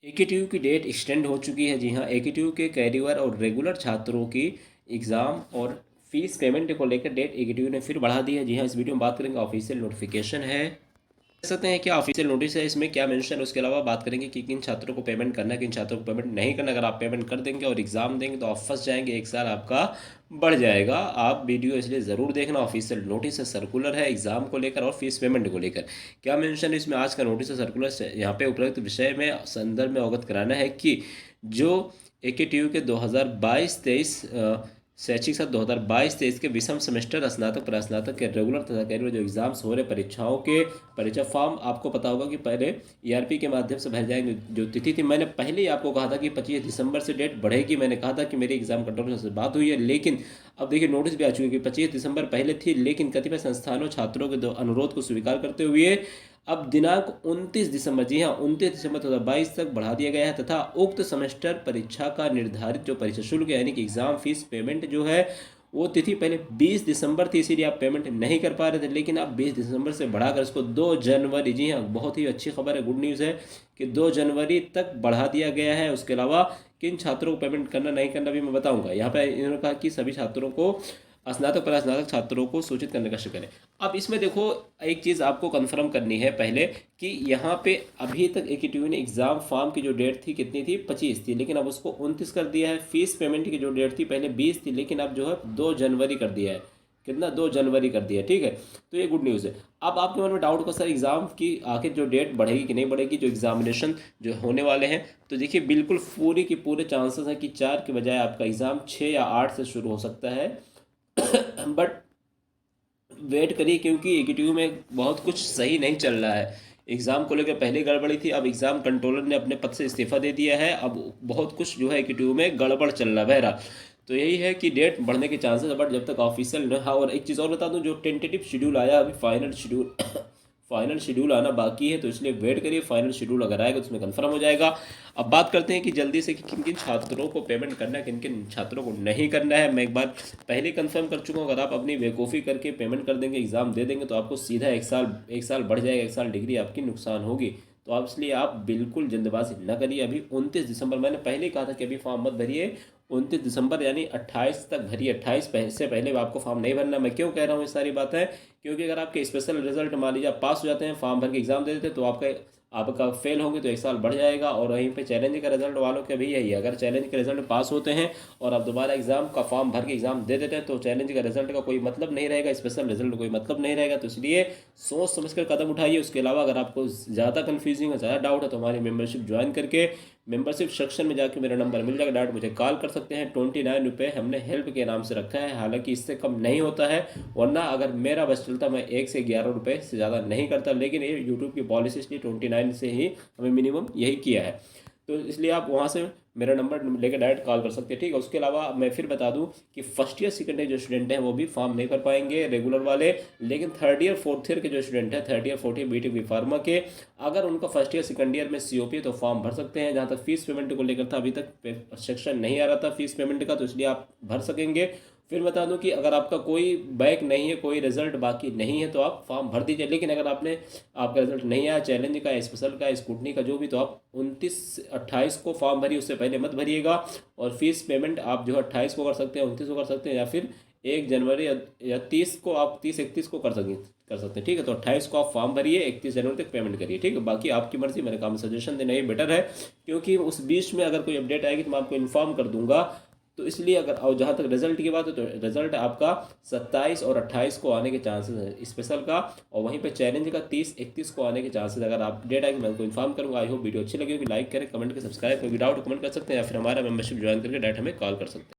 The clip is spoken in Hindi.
एकेटीयू की डेट एक्सटेंड हो चुकी है। जी हाँ, एकेटीयू के कैरियर और रेगुलर छात्रों की एग्ज़ाम और फीस पेमेंट को लेकर डेट एकेटीयू ने फिर बढ़ा दी है। जी हाँ, इस वीडियो में बात करेंगे, ऑफिशियल नोटिफिकेशन है, देख सकते हैं क्या ऑफिशियल नोटिस है, इसमें क्या मेंशन है। उसके अलावा बात करेंगे कि किन छात्रों को पेमेंट करना है, किन छात्रों को पेमेंट नहीं करना। अगर आप पेमेंट कर देंगे और एग्जाम देंगे तो आप फंस जाएंगे, एक साल आपका बढ़ जाएगा। आप वीडियो इसलिए ज़रूर देखना। ऑफिशियल नोटिस है, सर्कुलर है एग्जाम को लेकर और फीस पेमेंट को लेकर। क्या मेंशन है इसमें, आज का नोटिस है, सर्कुलर से यहाँ पे उपरोक्त विषय में संदर्भ में अवगत कराना है कि जो एकेटीयू के 2022-23 शैक्षिक साल 2022-23 के विषम सेमेस्टर स्नातक प्रस्नातक के रेगुलर तथा कैरियर जो एग्जाम्स हो रहे परीक्षाओं के परीक्षा फॉर्म, आपको पता होगा कि पहले ईआरपी के माध्यम से भर जाएंगे। जो तिथि थी, मैंने पहले ही आपको कहा था कि 25 दिसंबर से डेट बढ़ेगी। मैंने कहा था कि मेरी एग्जाम कंट्रोलर से बात हुई है, लेकिन अब देखिए नोटिस भी आ चुकी है कि 25 दिसंबर पहले थी, लेकिन कतिपय संस्थानों छात्रों के अनुरोध को स्वीकार करते हुए अब दिनांक 29 दिसंबर, जी हाँ 29 दिसंबर 2022 तक बढ़ा दिया गया है तथा उक्त सेमेस्टर परीक्षा का निर्धारित जो परीक्षा शुल्क यानी कि एग्जाम फीस पेमेंट जो है वो तिथि पहले 20 दिसंबर थी, इसीलिए आप पेमेंट नहीं कर पा रहे थे, लेकिन आप 20 दिसंबर से बढ़ाकर इसको 2 जनवरी, जी हाँ बहुत ही अच्छी खबर है, गुड न्यूज़ है कि 2 जनवरी तक बढ़ा दिया गया है। उसके अलावा किन छात्रों को पेमेंट करना नहीं करना भी मैं बताऊंगा। यहाँ पर इन्होंने कहा कि सभी छात्रों को, स्नातक पर स्नातक छात्रों को सूचित करने का शुक्र है। अब इसमें देखो, एक चीज़ आपको कंफर्म करनी है पहले कि यहाँ पे अभी तक एकेटीयू ने एग्ज़ाम फॉर्म की जो डेट थी कितनी थी, 25 थी, लेकिन अब उसको 29 कर दिया है। फीस पेमेंट की जो डेट थी पहले 20 थी, लेकिन अब जो है 2 जनवरी कर दिया है। कितना, 2 जनवरी कर दिया, ठीक है। तो ये गुड न्यूज़ है। अब आपके मन में डाउट होगा सर एग्ज़ाम की आखिर जो डेट बढ़ेगी कि नहीं बढ़ेगी, जो एग्जामिनेशन जो होने वाले हैं, तो देखिए बिल्कुल पूरी की पूरे चांसेस हैं कि 4 के बजाय आपका एग्ज़ाम 6 या 8 से शुरू हो सकता है। बट वेट करिए, क्योंकि एकेटीयू में बहुत कुछ सही नहीं चल रहा है। एग्ज़ाम को लेकर पहले गड़बड़ी थी, अब एग्ज़ाम कंट्रोलर ने अपने पद से इस्तीफा दे दिया है। अब बहुत कुछ जो है एकेटीयू में गड़बड़ चल रहा है बहरहाल। तो यही है कि डेट बढ़ने के चांसेस है, बट जब तक ऑफिशियल हाँ, और एक चीज़ और बता दूं, जो टेंटेटिव शेड्यूल आया, अभी फाइनल शेड्यूल फाइनल शेड्यूल आना बाकी है, तो इसलिए वेट करिए। फाइनल शेड्यूल अगर आएगा तो उसमें कंफर्म हो जाएगा। अब बात करते हैं कि जल्दी से कि किन किन छात्रों को पेमेंट करना है, किन किन छात्रों को नहीं करना है। मैं एक बार पहले कंफर्म कर चुका हूँ, अगर आप अपनी बेवकूफ़ी करके पेमेंट कर देंगे, एग्ज़ाम दे देंगे, तो आपको सीधा एक साल बढ़ जाएगा, एक साल डिग्री आपकी नुकसान होगी। तो आप इसलिए आप बिल्कुल जल्दबाजी न करिए। अभी 29 दिसंबर, मैंने पहले ही कहा था कि अभी फॉर्म मत भरिए, 29 दिसंबर यानी 28 तक भरिए। 28 से पहले आपको फॉर्म नहीं भरना। मैं क्यों कह रहा हूँ ये सारी बातें, क्योंकि अगर आपके स्पेशल रिजल्ट मान लीजिए आप पास हो जाते हैं, फॉर्म भर के एग्जाम दे देते हैं, तो आपका फेल होंगे तो एक साल बढ़ जाएगा। और वहीं पे चैलेंज का रिजल्ट वालों के भी यही है, अगर चैलेंज के रिजल्ट पास होते हैं और आप दोबारा एग्जाम का फॉर्म भर के एग्जाम दे देते हैं, तो चैलेंज का रिजल्ट का कोई मतलब नहीं रहेगा, स्पेशल रिजल्ट का कोई मतलब नहीं रहेगा। तो इसलिए सोच समझ कर कदम उठाइए। उसके अलावा अगर आपको ज़्यादा कन्फ्यूजिंग है, ज़्यादा डाउट है, तो हमारी मेंबरशिप ज्वाइन करके मेंबरशिप सेक्शन में जाके मेरा नंबर मिल जाएगा, डायरेक्ट मुझे कॉल कर सकते हैं। 29 रुपये हमने हेल्प के नाम से रखा है, हालांकि इससे कम नहीं होता है, वरना अगर मेरा बस चलता मैं 1 से 11 रुपये से ज़्यादा नहीं करता, लेकिन ये यूट्यूब की पॉलिसी इसलिए 29 से ही हमें मिनिमम यही किया है। तो इसलिए आप वहाँ से मेरा नंबर लेकर डायरेक्ट कॉल कर सकते हैं, ठीक है। उसके अलावा मैं फिर बता दूं कि फर्स्ट ईयर सेकेंड ईयर जो स्टूडेंट हैं वो भी फॉर्म नहीं भर पाएंगे रेगुलर वाले, लेकिन थर्ड ईयर फोर्थ ईयर के जो स्टूडेंट हैं, third year fourth year B Tech B pharma के, अगर उनका फर्स्ट ईयर सेकंड ईयर में सीओपी है तो फॉर्म भर सकते हैं। जहाँ तक फीस पेमेंट को लेकर था, अभी तक सेक्शन नहीं आ रहा था फीस पेमेंट का, तो इसलिए आप भर सकेंगे। फिर बता दूं कि अगर आपका कोई बैक नहीं है, कोई रिजल्ट बाकी नहीं है, तो आप फॉर्म भर दीजिए। लेकिन अगर आपका रिजल्ट नहीं आया, चैलेंज का, स्पेशल का, स्कूटनी का, जो भी, तो आप 29-28 को फॉर्म भरिए, उससे पहले मत भरिएगा। और फीस पेमेंट आप जो है 28 को कर सकते हैं, 29 को कर सकते हैं, या फिर 1 जनवरी या 30 को, आप 30-31 को कर सकते हैं, ठीक है। तो 28 को आप फॉर्म भरिए, 31 जनवरी तक पेमेंट करिए, ठीक है। बाकी आपकी मर्जी, मेरे काम में सजेशन देना ही बेटर है, क्योंकि उस बीच में अगर कोई अपडेट आएगी तो मैं आपको इन्फॉर्म कर दूंगा। तो इसलिए अगर, और जहाँ तक रिजल्ट की बात है, तो रिजल्ट आपका 27 और 28 को आने के चांसेस है स्पेशल का, और वहीं पे चैलेंज का 30-31 को आने के चांसेस। अगर आप डेट आएगी मैं आपको इन्फॉर्म करूँगा। आई होप वीडियो अच्छी लगी होगी, लाइक करें, कमेंट करें, सब्सक्राइब करें, विदाउट कमेंट कर सकते हैं, या फिर हमारा मेंबरशिप ज्वाइन करके डायरेक्ट हमें कॉल कर सकते हैं।